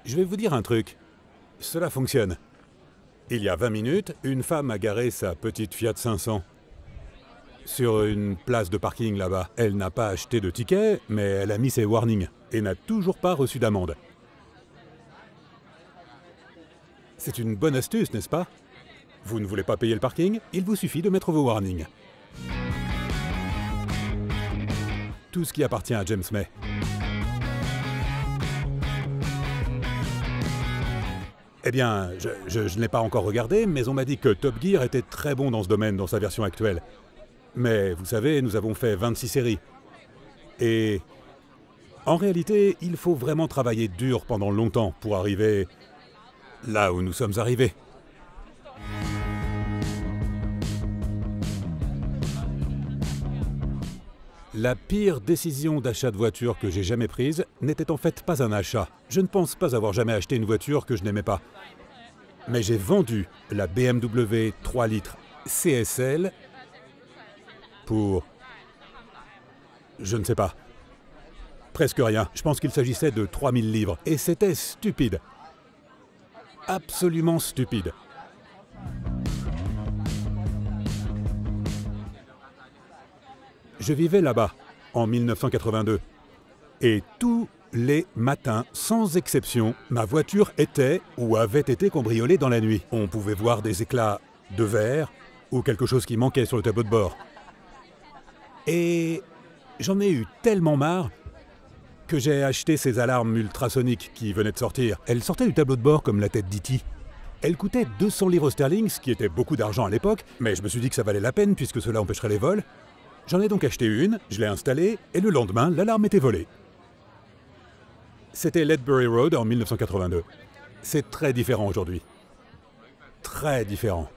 Je vais vous dire un truc. Cela fonctionne. Il y a 20 minutes, une femme a garé sa petite Fiat 500 sur une place de parking là-bas. Elle n'a pas acheté de ticket, mais elle a mis ses warnings et n'a toujours pas reçu d'amende. C'est une bonne astuce, n'est-ce pas? Vous ne voulez pas payer le parking? Il vous suffit de mettre vos warnings. Tout ce qui appartient à James May. Eh bien, je ne l'ai pas encore regardé, mais on m'a dit que Top Gear était très bon dans ce domaine, dans sa version actuelle. Mais vous savez, nous avons fait 26 séries. Et en réalité, il faut vraiment travailler dur pendant longtemps pour arriver là où nous sommes arrivés. La pire décision d'achat de voiture que j'ai jamais prise n'était en fait pas un achat. Je ne pense pas avoir jamais acheté une voiture que je n'aimais pas. Mais j'ai vendu la BMW 3 litres CSL pour... je ne sais pas. Presque rien. Je pense qu'il s'agissait de 3000 livres. Et c'était stupide. Absolument stupide. Je vivais là-bas, en 1982. Et tous les matins, sans exception, ma voiture était ou avait été cambriolée dans la nuit. On pouvait voir des éclats de verre ou quelque chose qui manquait sur le tableau de bord. Et j'en ai eu tellement marre que j'ai acheté ces alarmes ultrasoniques qui venaient de sortir. Elles sortaient du tableau de bord comme la tête d'E.T. Elles coûtaient 200 livres sterling, ce qui était beaucoup d'argent à l'époque, mais je me suis dit que ça valait la peine puisque cela empêcherait les vols. J'en ai donc acheté une, je l'ai installée, et le lendemain, l'alarme était volée. C'était Ledbury Road en 1982. C'est très différent aujourd'hui. Très différent.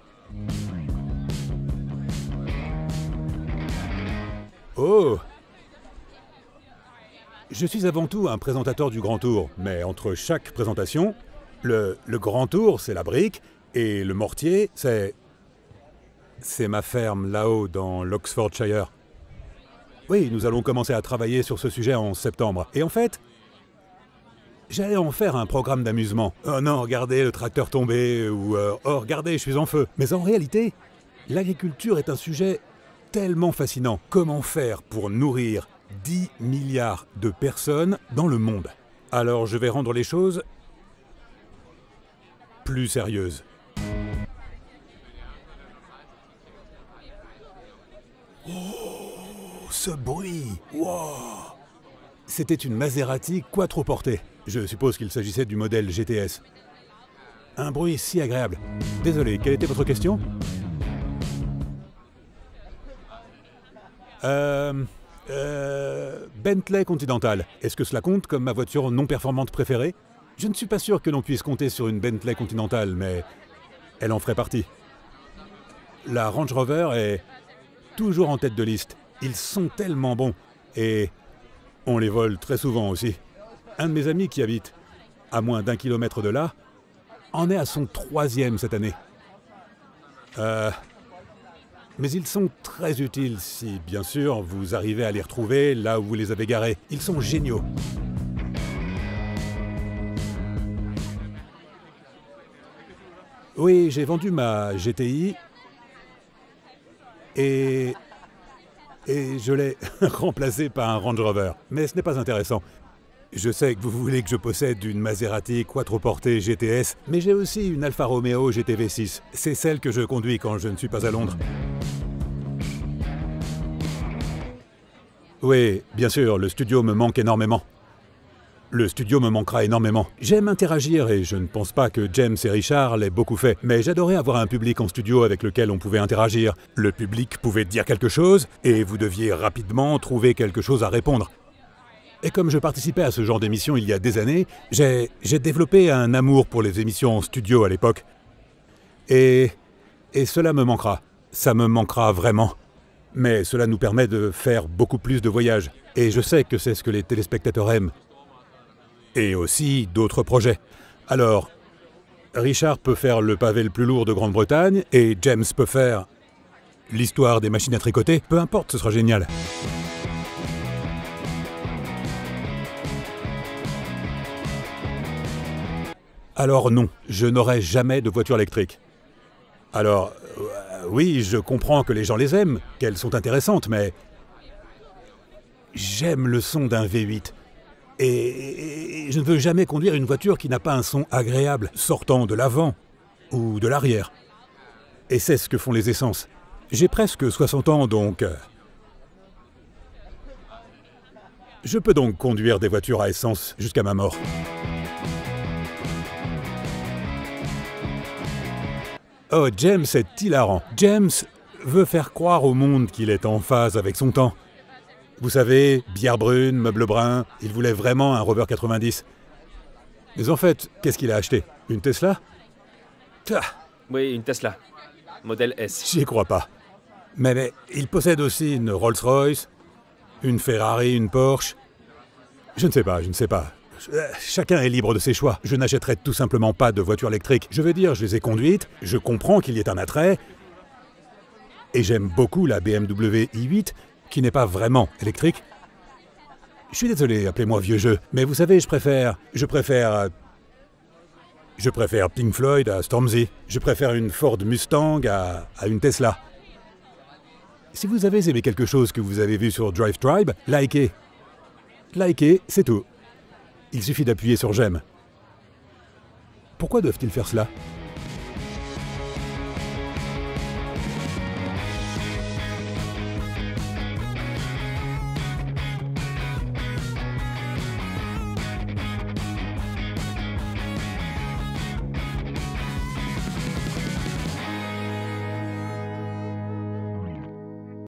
Oh! Je suis avant tout un présentateur du Grand Tour, mais entre chaque présentation, le Grand Tour, c'est la brique, et le mortier, c'est ma ferme là-haut dans l'Oxfordshire. Oui, nous allons commencer à travailler sur ce sujet en septembre. Et en fait, j'allais en faire un programme d'amusement. Oh non, regardez, le tracteur tombé, ou oh, regardez, je suis en feu. Mais en réalité, l'agriculture est un sujet tellement fascinant. Comment faire pour nourrir 10 milliards de personnes dans le monde? Alors je vais rendre les choses plus sérieuses. Ce bruit! Wow! C'était une Maserati quattroportée. Je suppose qu'il s'agissait du modèle GTS. Un bruit si agréable. Désolé, quelle était votre question? Bentley Continental. Est-ce que cela compte comme ma voiture non performante préférée? Je ne suis pas sûr que l'on puisse compter sur une Bentley Continental, mais elle en ferait partie. La Range Rover est toujours en tête de liste. Ils sont tellement bons. Et on les vole très souvent aussi. Un de mes amis qui habite à moins d'1 kilomètre de là en est à son 3e cette année. Mais ils sont très utiles si, bien sûr, vous arrivez à les retrouver là où vous les avez garés. Ils sont géniaux. Oui, j'ai vendu ma GTI et je l'ai remplacée par un Range Rover. Mais ce n'est pas intéressant. Je sais que vous voulez que je possède une Maserati quattroportée GTS, mais j'ai aussi une Alfa Romeo GTV6. C'est celle que je conduis quand je ne suis pas à Londres. Oui, bien sûr, le studio me manque énormément. Le studio me manquera énormément. J'aime interagir et je ne pense pas que James et Richard l'aient beaucoup fait, mais j'adorais avoir un public en studio avec lequel on pouvait interagir. Le public pouvait dire quelque chose et vous deviez rapidement trouver quelque chose à répondre. Et comme je participais à ce genre d'émission il y a des années, j'ai développé un amour pour les émissions en studio à l'époque. Et cela me manquera. Ça me manquera vraiment. Mais cela nous permet de faire beaucoup plus de voyages. Et je sais que c'est ce que les téléspectateurs aiment. Et aussi d'autres projets. Alors, Richard peut faire le pavé le plus lourd de Grande-Bretagne, et James peut faire l'histoire des machines à tricoter. Peu importe, ce sera génial. Alors non, je n'aurai jamais de voiture électrique. Alors, oui, je comprends que les gens les aiment, qu'elles sont intéressantes, mais... J'aime le son d'un V8. Et je ne veux jamais conduire une voiture qui n'a pas un son agréable, sortant de l'avant ou de l'arrière. Et c'est ce que font les essences. J'ai presque 60 ans, donc... Je peux donc conduire des voitures à essence jusqu'à ma mort. Oh, James est hilarant. James veut faire croire au monde qu'il est en phase avec son temps. Vous savez, bière brune, meubles bruns, il voulait vraiment un Rover 90. Mais en fait, qu'est-ce qu'il a acheté? Une Tesla? Oui, une Tesla. Modèle S. J'y crois pas. Mais il possède aussi une Rolls-Royce, une Ferrari, une Porsche. Je ne sais pas. Chacun est libre de ses choix. Je n'achèterai tout simplement pas de voiture électrique. Je veux dire, je les ai conduites, je comprends qu'il y ait un attrait. Et j'aime beaucoup la BMW i8, qui n'est pas vraiment électrique. Je suis désolé, appelez-moi vieux jeu, mais vous savez, je préfère Pink Floyd à Stormzy. Je préfère une Ford Mustang à une Tesla. Si vous avez aimé quelque chose que vous avez vu sur Drive Tribe, likez. Likez, c'est tout. Il suffit d'appuyer sur j'aime. Pourquoi doivent-ils faire cela ?